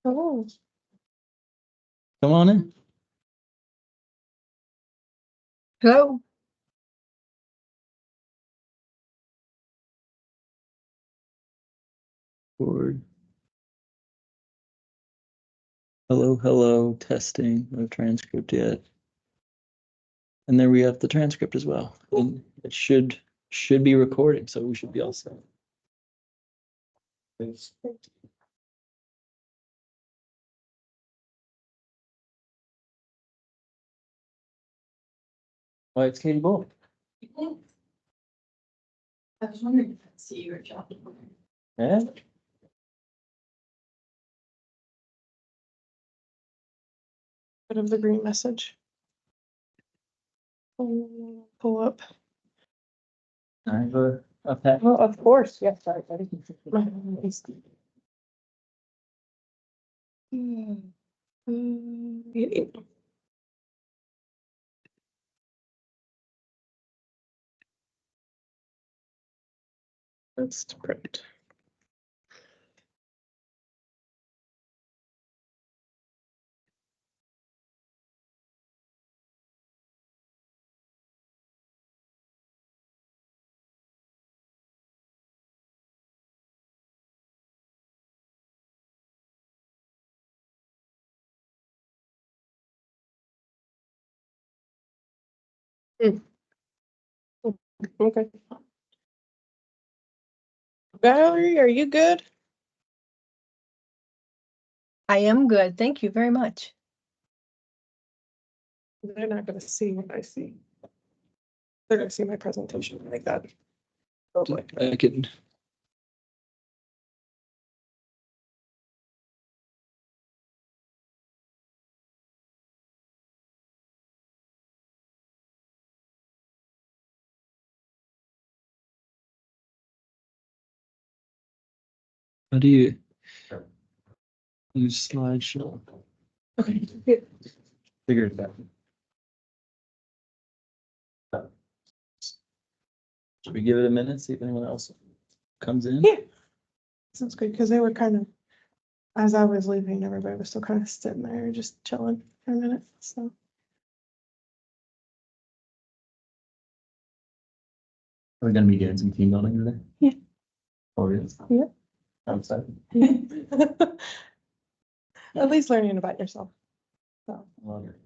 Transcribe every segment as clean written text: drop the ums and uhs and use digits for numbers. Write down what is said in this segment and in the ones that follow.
Oh, Come on in. hello. Board. Hello, hello, testing, no transcript yet. And there we have the transcript as well. And it should be recording, so we should be all set. Thanks. Why, it's Katie Bull. I was wondering if I'd see your job. Yeah. Bit of the green message. Pull up. I have a pack. Oh, of course, yes, sorry, buddy. Let's print. Okay. Valerie, are you good? I am good. Thank you very much. They're not gonna see what I see. They're gonna see my presentation like that. Oh boy. I can. How do you use slideshow? Okay. Good. Figure it out. Should we give it a minute, see if anyone else comes in? Yeah. Sounds good, because they were kind of, as I was leaving, everybody was still kind of sitting there, just chilling for a minute, so. Are we gonna be doing some team building today? Yeah. Oh, yes. Yeah. I'm excited. At least learning about yourself. So. Love it.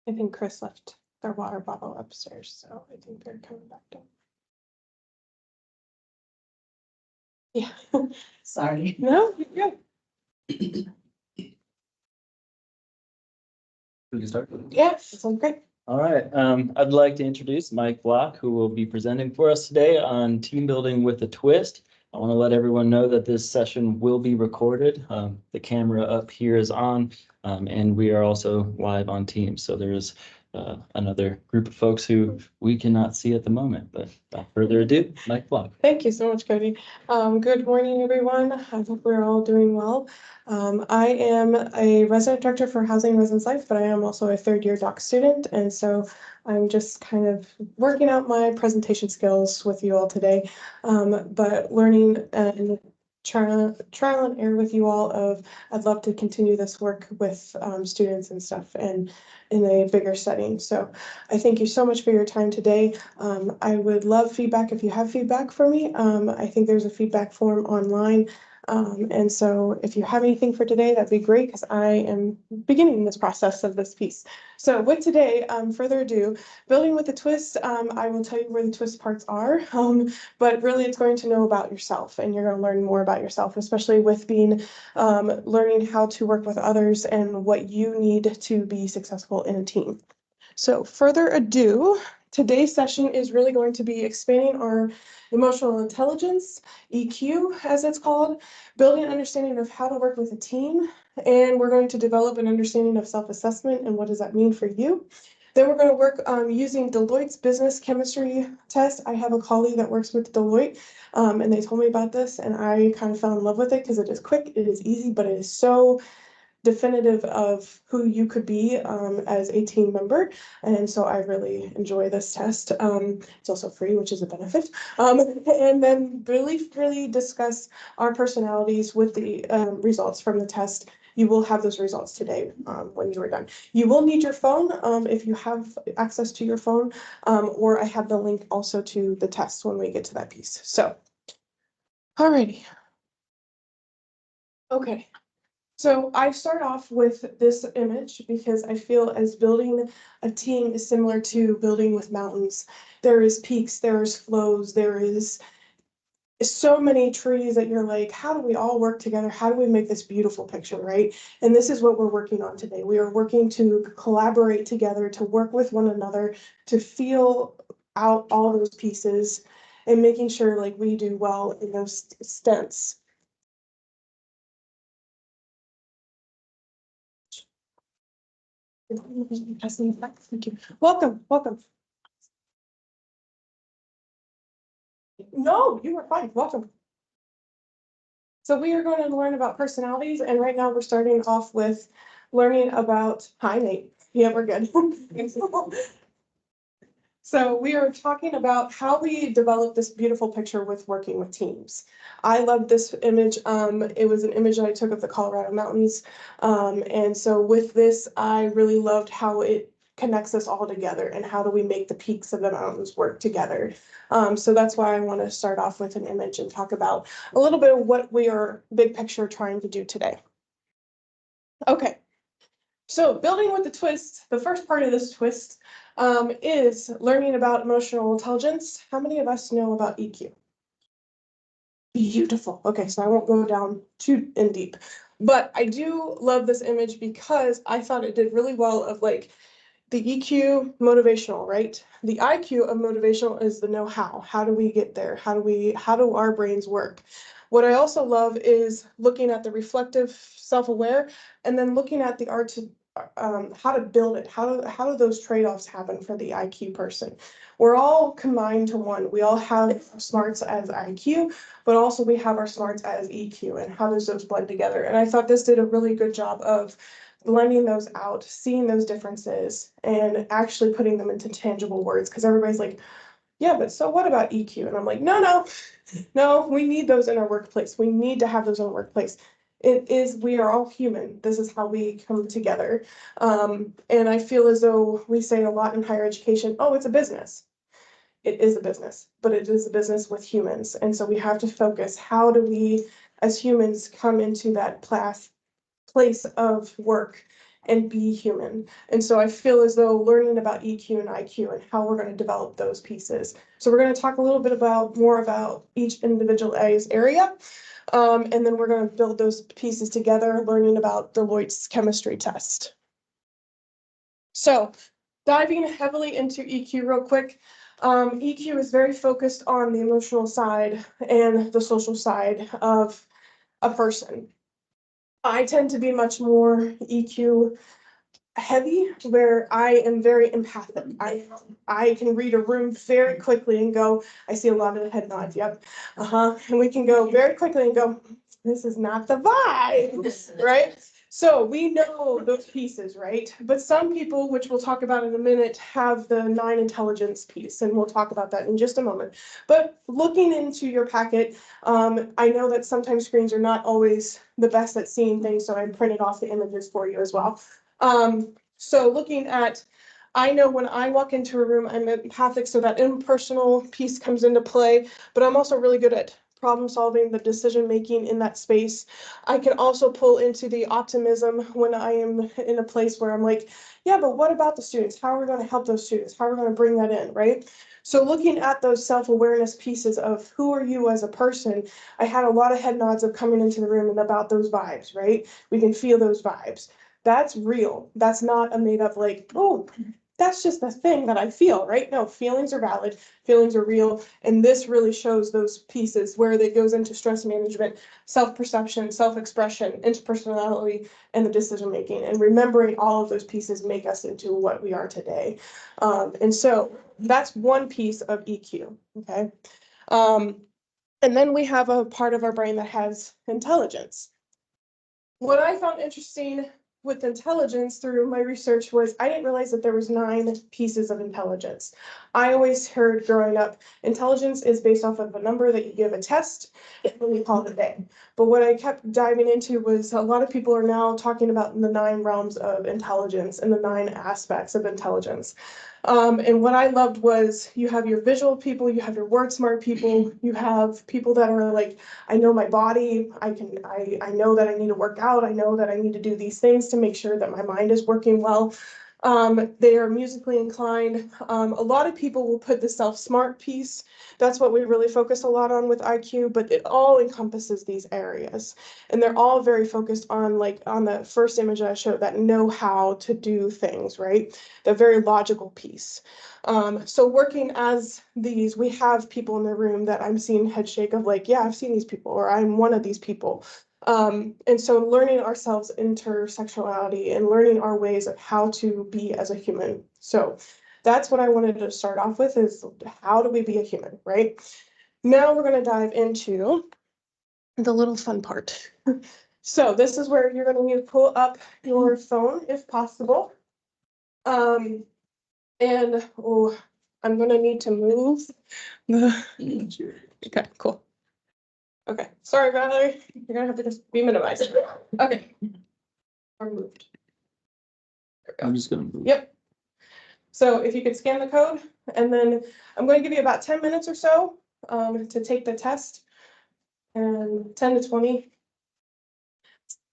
I think Chris left their water bottle upstairs, so I think they're coming back down. Yeah. Sorry. No, you're good. We can start. Yeah, sounds great. All right, I'd like to introduce Mike Block, who will be presenting for us today on team building with a twist. I want to let everyone know that this session will be recorded. The camera up here is on, and we are also live on Teams. So there is another group of folks who we cannot see at the moment, but without further ado, Mike Block. Thank you so much, Cody. Good morning, everyone. I hope we're all doing well. I am a resident director for Housing and Residence Life, but I am also a third-year doc student, and so I'm just kind of working out my presentation skills with you all today, but learning and trial and error with you all of I'd love to continue this work with students and stuff and in a bigger setting. So I thank you so much for your time today. I would love feedback if you have feedback for me. I think there's a feedback form online. And so if you have anything for today, that'd be great because I am beginning this process of this piece. So with today, further ado, building with a twist, I will tell you where the twist parts are, but really it's going to know about yourself and you're going to learn more about yourself, especially with being learning how to work with others and what you need to be successful in a team. So further ado, today's session is really going to be expanding our emotional intelligence, EQ as it's called, building an understanding of how to work with a team, and we're going to develop an understanding of self-assessment and what does that mean for you. Then we're going to work using Deloitte's business chemistry test. I have a colleague that works with Deloitte, and they told me about this, and I kind of fell in love with it because it is quick, it is easy, but it is so definitive of who you could be as a team member. And so I really enjoy this test. It's also free, which is a benefit. And then really discuss our personalities with the results from the test. You will have those results today when you are done. You will need your phone if you have access to your phone, or I have the link also to the test when we get to that piece. So, alrighty. Okay. So I start off with this image because I feel as building a team is similar to building with mountains. There is peaks, there is flows, there is so many trees that you're like, how do we all work together? How do we make this beautiful picture, right? And this is what we're working on today. We are working to collaborate together, to work with one another, to feel out all those pieces and making sure like we do well in those stints. Thank you. Welcome. No, you are fine. Welcome. So we are going to learn about personalities, and right now we're starting off with learning about, hi Nate. Yeah, we're good. So we are talking about how we develop this beautiful picture with working with teams. I love this image. It was an image that I took of the Colorado mountains. And so with this, I really loved how it connects us all together and how do we make the peaks of the mountains work together. So that's why I want to start off with an image and talk about a little bit of what we are big picture trying to do today. Okay. So building with the twist, the first part of this twist is learning about emotional intelligence. How many of us know about EQ? Beautiful. Okay, so I won't go down too in deep, but I do love this image because I thought it did really well of like the EQ motivational, right? The IQ of motivational is the know-how. How do we get there? How do our brains work? What I also love is looking at the reflective self-aware and then looking at the art to how to build it. How do those trade-offs happen for the IQ person? We're all combined to one. We all have smarts as IQ, but also we have our smarts as EQ, and how does those blend together? And I thought this did a really good job of blending those out, seeing those differences, and actually putting them into tangible words. Because everybody's like, yeah, but so what about EQ? And I'm like, no, we need those in our workplace. We need to have those in our workplace. We are all human. This is how we come together. And I feel as though we say a lot in higher education, oh, it's a business. It is a business, but it is a business with humans. And so we have to focus, how do we, as humans, come into that place of work and be human. And so I feel as though learning about EQ and IQ and how we're going to develop those pieces. So we're going to talk a little bit more about each individual area. And then we're going to build those pieces together, learning about Deloitte's chemistry test. So diving heavily into EQ real quick. EQ is very focused on the emotional side and the social side of a person. I tend to be much more EQ heavy, where I am very empathic. I can read a room very quickly and go, I see a lot of the head nods, yep. And we can go very quickly and go, this is not the vibe, right? So we know those pieces, right? But some people, which we'll talk about in a minute, have the 9 intelligence piece, and we'll talk about that in just a moment. But looking into your packet, I know that sometimes screens are not always the best at seeing things, so I printed off the images for you as well. So looking at, I know when I walk into a room, I'm empathic, so that impersonal piece comes into play, but I'm also really good at problem solving, the decision making in that space. I can also pull into the optimism when I am in a place where I'm like, yeah, but what about the students? How are we going to help those students? How are we going to bring that in, right? So looking at those self-awareness pieces of who are you as a person, I had a lot of head nods of coming into the room and about those vibes, right? We can feel those vibes. That's real. That's not a made up like, oh, that's just the thing that I feel, right? No, feelings are valid, feelings are real. And this really shows those pieces where it goes into stress management, self-perception, self-expression, interpersonality, and the decision making. And remembering all of those pieces make us into what we are today. And so that's one piece of EQ, okay? And then we have a part of our brain that has intelligence. What I found interesting with intelligence through my research was I didn't realize that there was 9 pieces of intelligence. I always heard growing up, intelligence is based off of a number that you give a test and we call it a day. But what I kept diving into was a lot of people are now talking about the 9 realms of intelligence and the 9 aspects of intelligence. And what I loved was you have your visual people, you have your word smart people, you have people that are like, I know my body, I know that I need to work out, I know that I need to do these things to make sure that my mind is working well. They are musically inclined. A lot of people will put the self-smart piece. That's what we really focus a lot on with IQ, but it all encompasses these areas. And they're all very focused on, like on the first image I showed, that know how to do things, right? The very logical piece. So working as these, we have people in the room that I'm seeing head shake of like, yeah, I've seen these people, or I'm one of these people. And so learning ourselves intersectionality and learning our ways of how to be as a human. So that's what I wanted to start off with is how do we be a human, right? Now we're going to dive into the little fun part. So this is where you're going to need to pull up your phone if possible. And oh, I'm going to need to move the, okay, cool. Okay, sorry, Valerie, you're gonna have to just be minimized. Okay. Or moved. I'm just gonna move. Yep. So if you could scan the code, and then I'm going to give you about 10 minutes or so to take the test, and 10 to 20.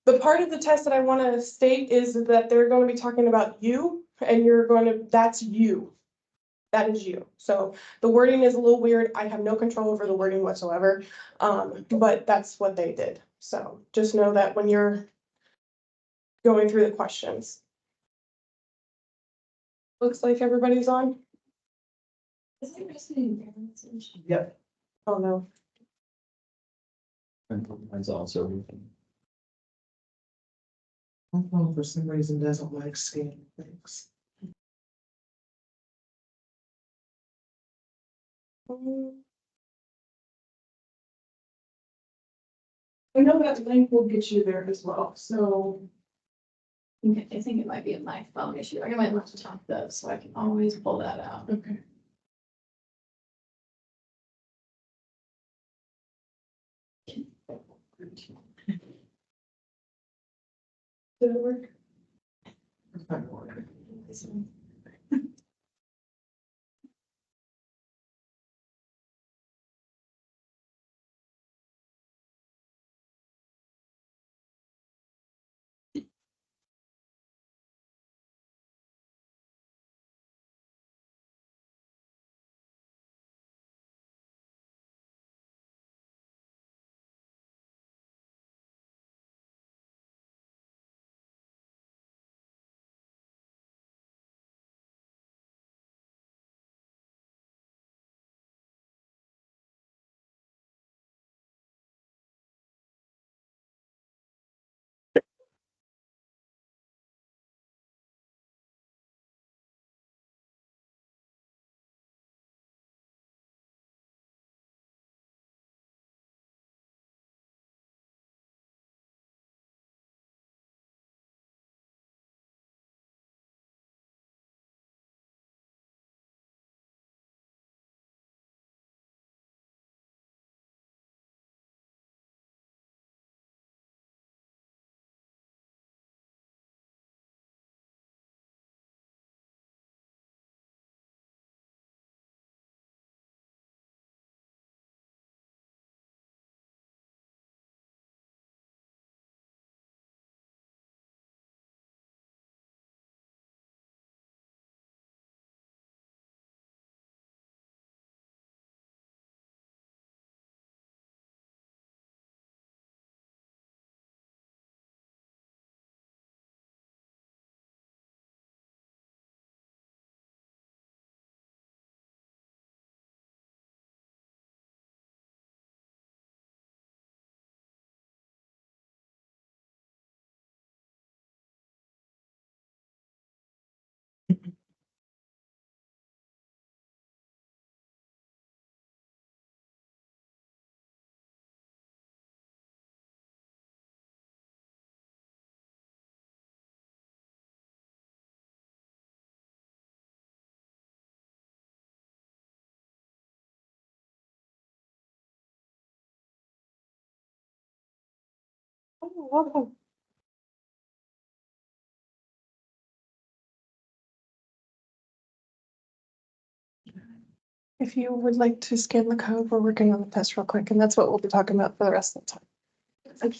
The part of the test that I want to state is that they're going to be talking about you, and you're going to, that's you. That is you. So the wording is a little weird. I have no control over the wording whatsoever, but that's what they did. So just know that when you're going through the questions. Looks like everybody's on. Yep. Oh, no. Mine's also moving. My phone for some reason doesn't like scanning things. I know that link will get you there as well, so. I think it might be a my phone issue. I got my laptop though, so I can always pull that out. Okay. Did it work? It's not working. Welcome. If you would like to scan the code, we're working on the test real quick, and that's what we'll be talking about for the rest of the time.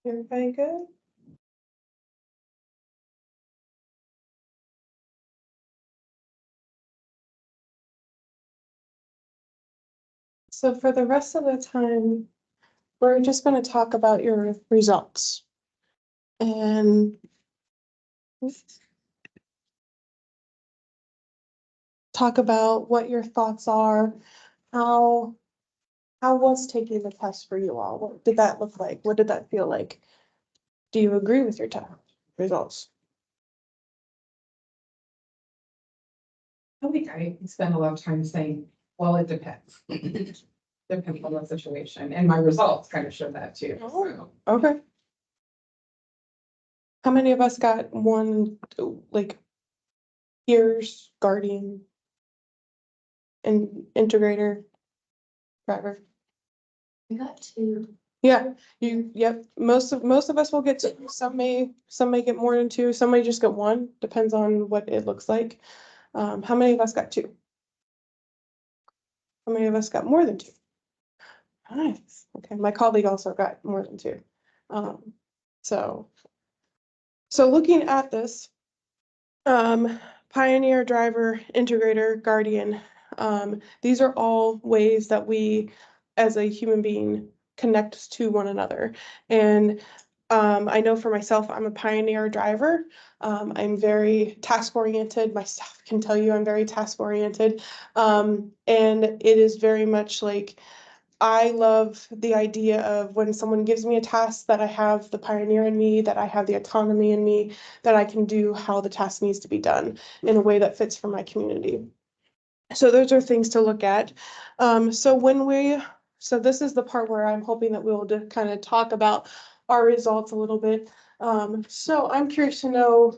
Everybody good? So for the rest of the time, we're just gonna talk about your results. And talk about what your thoughts are. How was taking the test for you all? What did that look like? What did that feel like? Do you agree with your test results? I think I spend a lot of time saying, well, it depends. Depends on the situation, and my results kind of show that too. So. Okay. How many of us got one, like, peers, guardian, and integrator, driver? We got two. Yeah, yep, most of us will get two. Some may get more than two, some may just get one, depends on what it looks like. How many of us got two? How many of us got more than two? Nice, okay, my colleague also got more than two. So looking at this, pioneer, driver, integrator, guardian, these are all ways that we, as a human being, connect to one another. And I know for myself, I'm a pioneer driver. I'm very task oriented. My staff can tell you I'm very task oriented. And it is very much like, I love the idea of when someone gives me a task that I have the pioneer in me, that I have the autonomy in me, that I can do how the task needs to be done in a way that fits for my community. So those are things to look at. So this is the part where I'm hoping that we'll kind of talk about our results a little bit. So I'm curious to know,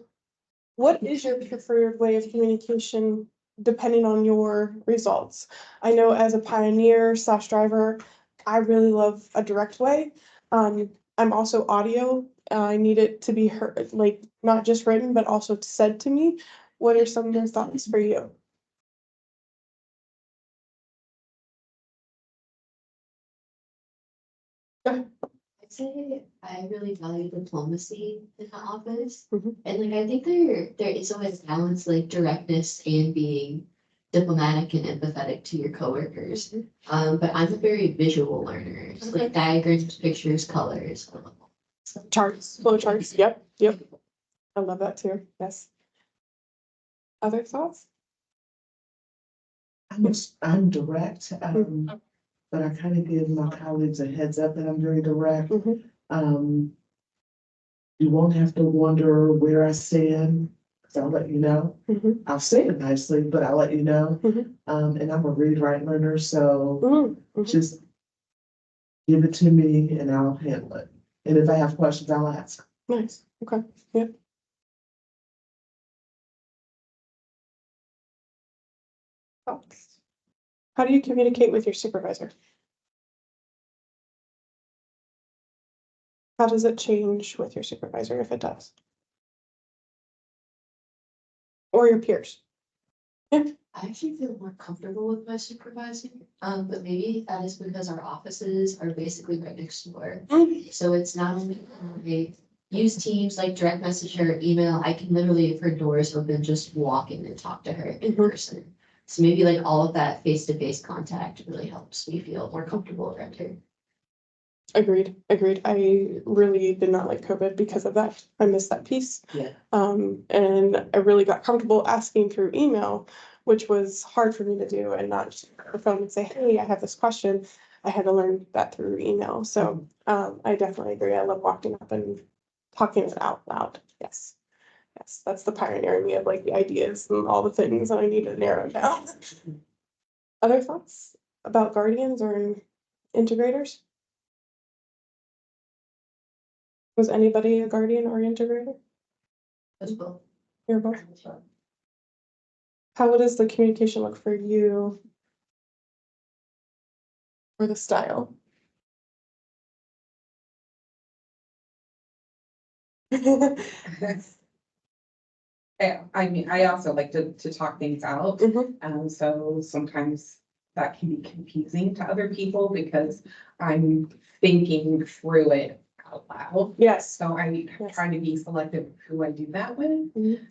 what is your preferred way of communication depending on your results? I know as a pioneer / driver, I really love a direct way. I'm also audio. I need it to be heard, like not just written, but also said to me. What are some of those thoughts for you? I'd say I really value diplomacy in the office. Mhm. And like I think there is always balance, like directness and being diplomatic and empathetic to your coworkers. But I'm a very visual learner. So, like diagrams, pictures, colors. Charts, flow charts. Yep. I love that too. Yes. Other thoughts? I'm direct, but I kind of give my colleagues a heads up that I'm very direct. Mhm. You won't have to wonder where I stand, because I'll let you know. Mhm. I'll say it nicely, but I'll let you know. Mhm. And I'm a read write learner, so Mhm. just give it to me and I'll handle it. And if I have questions, I'll ask. Nice. Okay. Yep. Thoughts? How do you communicate with your supervisor? How does it change with your supervisor if it does? Or your peers? I actually feel more comfortable with my supervisor. But maybe that is because our offices are basically right next door. So it's not only they use Teams, like direct message her, email. I can literally, if her door is open, just walk in and talk to her in person. So maybe like all of that face-to-face contact really helps me feel more comfortable around her. Agreed. I really did not like COVID because of that. I missed that piece. Yeah. And I really got comfortable asking through email, which was hard for me to do, and not just pick up the phone and say, hey, I have this question. I had to learn that through email. So I definitely agree. I love walking up and talking it out loud. Yes. Yes, that's the pioneer in me of like the ideas and all the things that I need to narrow down. Other thoughts about guardians or integrators? Was anybody a guardian or integrator? As well. You're both. How does the communication look for you? Or the style? Yeah, I mean, I also like to talk things out. Mhm. So sometimes that can be confusing to other people because I'm thinking through it out loud. Yes. So I Yes. try to be selective of who I do that with. Mhm.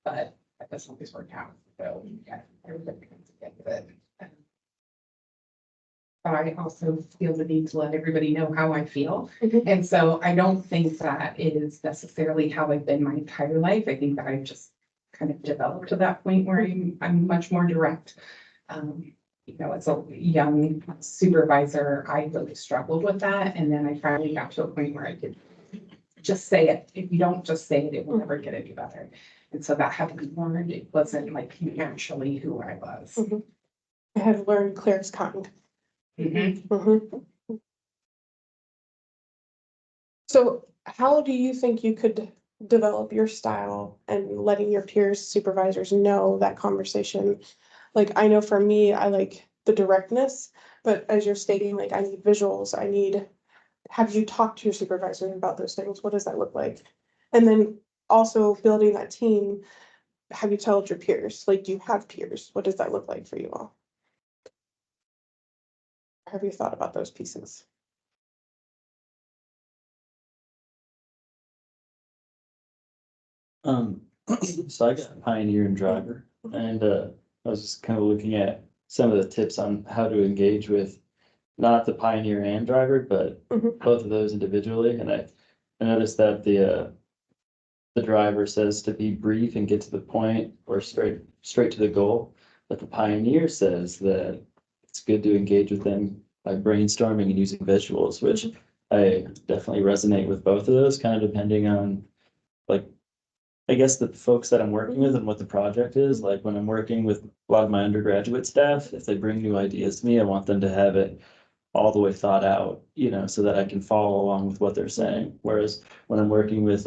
But that doesn't always work out. So yeah, everybody comes together with it. but I also feel the need to let everybody know how I feel. Mhm. And so I don't think that is necessarily how I've been my entire life. I think that I've just kind of developed to that point where I'm much more direct. You know, as a young supervisor, I really struggled with that. And then I finally got to a point where I could just say it. If you don't just say it, it will never get any better. And so that had to be learned. It wasn't like naturally who I was. Mhm. I have learned clear as kind. Mhm. Mhm. So how do you think you could develop your style and letting your peers, supervisors know that conversation? Like, I know for me, I like the directness, but as you're stating, like, I need visuals, have you talked to your supervisor about those things? What does that look like? And then also building that team, have you told your peers? Like, do you have peers? What does that look like for you all? Have you thought about those pieces? Um, so I got Pioneer and Driver, and I was just kind of looking at some of the tips on how to engage with not the Pioneer and Driver, but Mhm. both of those individually. And I noticed that the driver says to be brief and get to the point or straight to the goal. But the Pioneer says that it's good to engage with them by brainstorming and using visuals, which I definitely resonate with both of those, kind of depending on like I guess the folks that I'm working with and what the project is. Like when I'm working with a lot of my undergraduate staff, if they bring new ideas to me, I want them to have it all the way thought out, so that I can follow along with what they're saying. Whereas when I'm working with,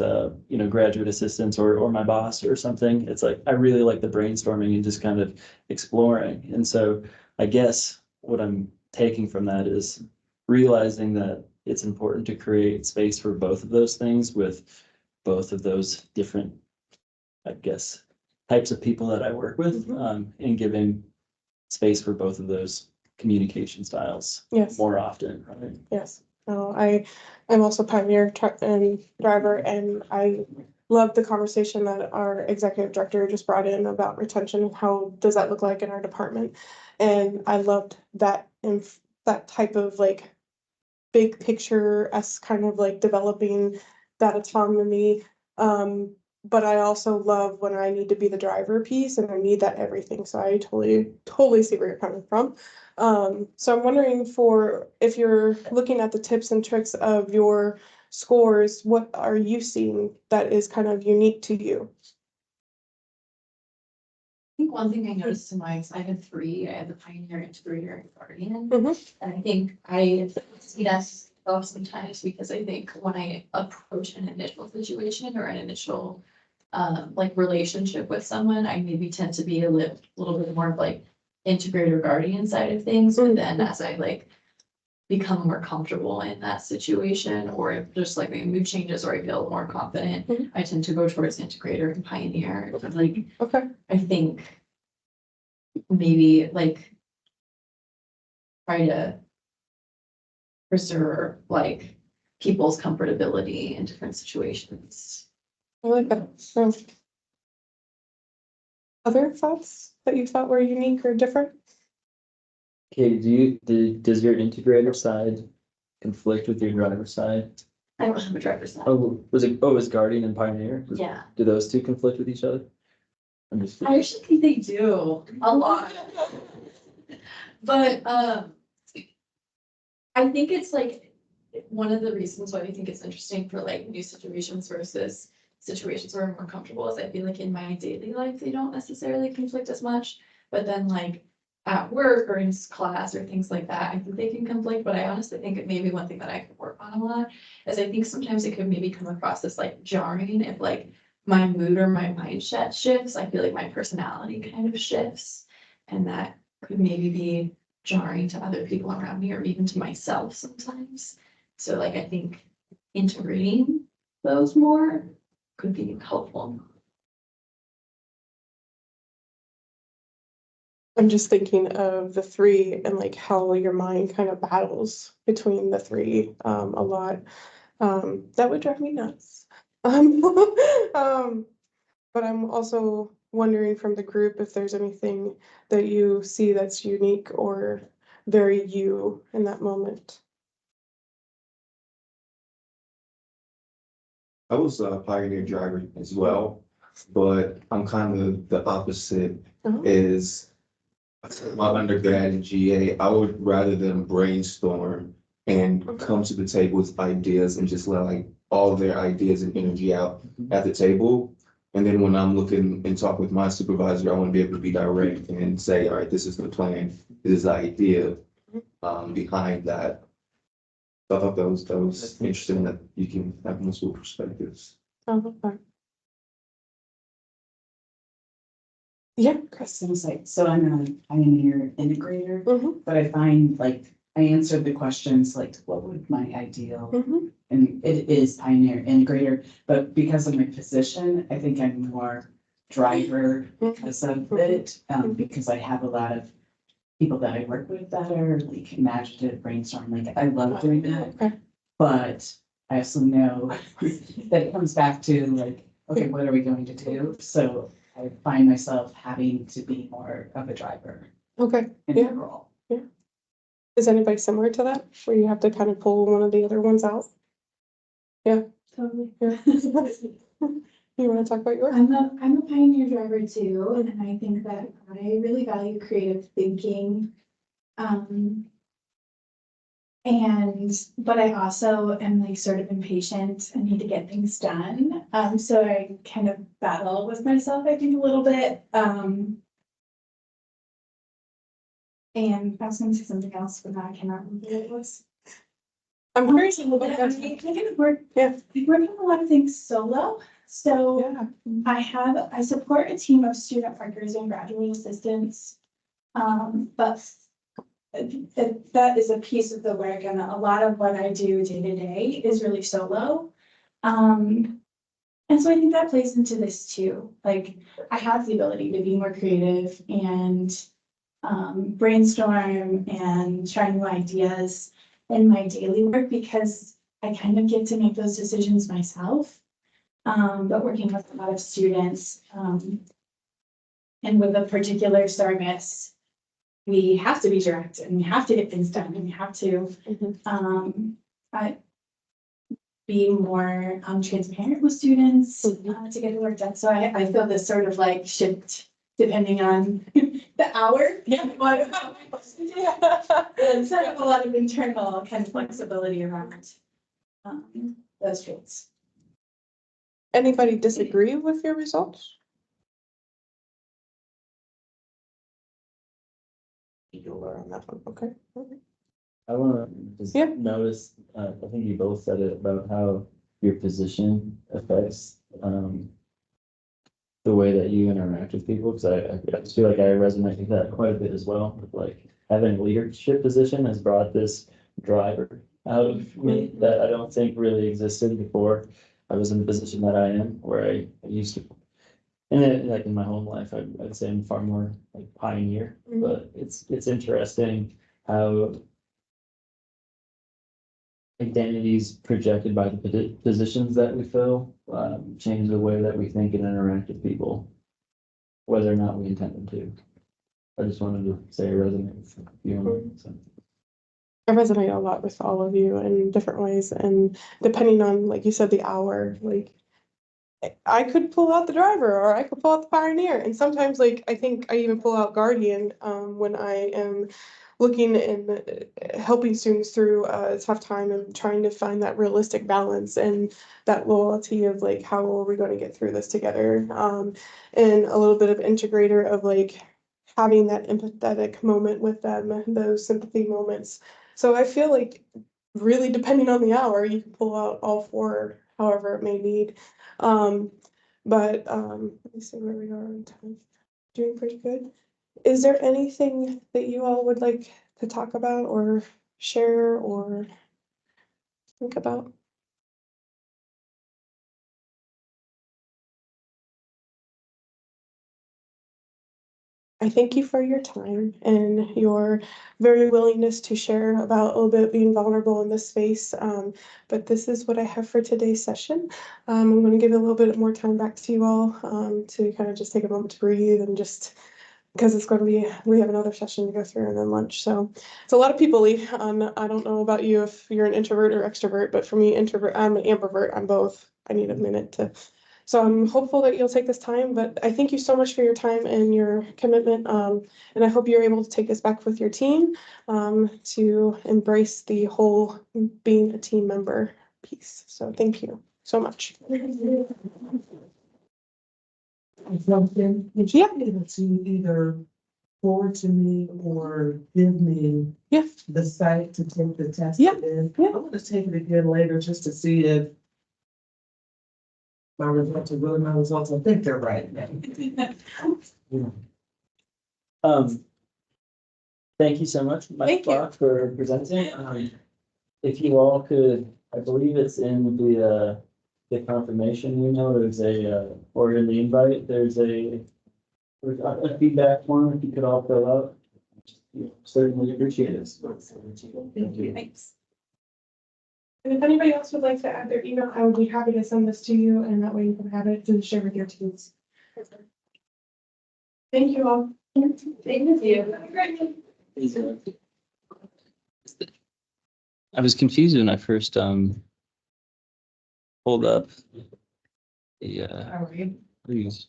graduate assistants or my boss or something, it's like, I really like the brainstorming and just kind of exploring. And so I guess what I'm taking from that is realizing that it's important to create space for both of those things with both of those different, I guess, types of people that I work with, and giving space for both of those communication styles Yes. more often, right? Yes, no, I'm also Pioneer truck and driver, and I love the conversation that our executive director just brought in about retention and how does that look like in our department. And I loved that and that type of like big picture as kind of like developing that autonomy. But I also love when I need to be the driver piece and I need that everything. So I totally see where you're coming from. So I'm wondering for if you're looking at the tips and tricks of your scores, what are you seeing that is kind of unique to you? I think one thing I noticed in mine is I had three. I had the Pioneer, Integrator, and Guardian. Mhm. And I think I see that sometimes because I think when I approach an initial situation or an initial like relationship with someone, I maybe tend to be a little bit more of like integrator guardian side of things. But then as I like become more comfortable in that situation, or if just like my mood changes or I feel more confident, Mhm. I tend to go towards integrator and pioneer. Like Okay, I think maybe like try to preserve like people's comfortability in different situations. I like that. So, other thoughts that you thought were unique or different? Okay, does your integrator side conflict with your driver side? I don't have a driver's license. Oh, was Guardian and Pioneer? Yeah, Do those two conflict with each other? I'm just. I actually think they do a lot. But I think it's like one of the reasons why I think it's interesting for like new situations versus situations where I'm more comfortable is I feel like in my daily life, they don't necessarily conflict as much. But then like at work or in class or things like that, I think they can conflict, but I honestly think it may be one thing that I could work on a lot. Is I think sometimes it could maybe come across as like jarring if like my mood or my mindset shifts. I feel like my personality kind of shifts. And that could maybe be jarring to other people around me or even to myself sometimes. So like I think integrating those more could be helpful. I'm just thinking of the three and like how your mind kind of battles between the three a lot. That would drive me nuts. Um, um, but I'm also wondering from the group if there's anything that you see that's unique or very you in that moment? I was a pioneer driver as well, but I'm kind of the opposite. Uh-huh. Is my undergrad in GA, I would rather them brainstorm and come to the table with ideas and just let like all their ideas and energy out at the table. And then when I'm looking and talk with my supervisor, I want to be able to be direct and say, all right, this is the plan, this is the idea behind that. So I thought that was interesting that you can have multiple perspectives. Oh, okay. Yeah, Chris. So I'm a pioneer integrator, Mhm, but I find like I answered the questions like what would my ideal, mhm, and it is pioneer integrator, but because of my position, I think I'm more driver because of it, because I have a lot of people that I work with that are like imaginative brainstorm, like I love doing that. Okay. But I also know that it comes back to like, okay, what are we going to do? So I find myself having to be more of a driver Okay, in yeah. that role. Is anybody similar to that, where you have to kind of pull one of the other ones out? Totally. Yeah. You wanna talk about yours? I'm a pioneer driver too, and I think that I really value creative thinking. But I also am like sort of impatient and need to get things done. So I kind of battle with myself, I think, a little bit. And I was gonna say something else, but now I cannot remember what it was. I'm curious. I kind of work, Yeah. I work on a lot of things solo. So Yeah. I support a team of student workers and graduate assistants. But that is a piece of the work, and a lot of what I do day to day is really solo. And so I think that plays into this too. Like, I have the ability to be more creative and brainstorm and try new ideas in my daily work because I kind of get to make those decisions myself. But working with a lot of students, and with a particular service, we have to be direct and we have to get things done and we have to, be more, transparent with students, to get the work done. So I feel this sort of like shift depending on the hour. Yeah. And sort of a lot of internal kind of flexibility around, those traits. Anybody disagree with your results? You'll learn on that one, okay? I wanna just Yeah. notice, I think you both said it about how your position affects, the way that you interact with people, because I just feel like I resonate with that quite a bit as well, with like having a leadership position has brought this driver out of me that I don't think really existed before I was in the position that I am, where I used to. And then, like in my home life, I'd say I'm far more like pioneer, but it's interesting how identities projected by the positions that we fill, change the way that we think and interact with people, whether or not we intend them to. I just wanted to say I resonate with you on that, so. I resonate a lot with all of you in different ways, and depending on, like you said, the hour, like I could pull out the driver or I could pull out the pioneer, and sometimes like I think I even pull out guardian when I am looking and helping students through a tough time and trying to find that realistic balance and that loyalty of like how are we going to get through this together, and a little bit of integrator of like having that empathetic moment with them, those sympathy moments. So I feel like really depending on the hour, you can pull out all four, however it may need. Let me see where we are on time. Doing pretty good. Is there anything that you all would like to talk about or share or think about? I thank you for your time and your very willingness to share about a little bit being vulnerable in this space. But this is what I have for today's session. I'm going to give a little bit more time back to you all to kind of just take a moment to breathe and just because it's going to be, we have another session to go through and then lunch. So it's a lot of people. I don't know about you if you're an introvert or extrovert, but for me, introvert, I'm an ambivert. I'm both. I need a minute to. So I'm hopeful that you'll take this time, but I thank you so much for your time and your commitment. And I hope you're able to take this back with your team to embrace the whole being a team member piece. So thank you so much. Something, would you be able to either forward to me or give me Yeah. the site to take the test Yeah. in? Yeah. I'm gonna take it again later just to see if my results are really my results. I think they're right. Thank you so much, Mike Thank you. Block, for presenting. If you all could, I believe it's in the confirmation email, there's or in the invite, there's a feedback form, if you could all fill out. Certainly appreciate it. Thank you. Thanks. And if anybody else would like to add their email, I would be happy to send this to you, and that way you can have it to share with your teams. Thank you all. Thank you. I was confused when I first pulled up the How are you? please.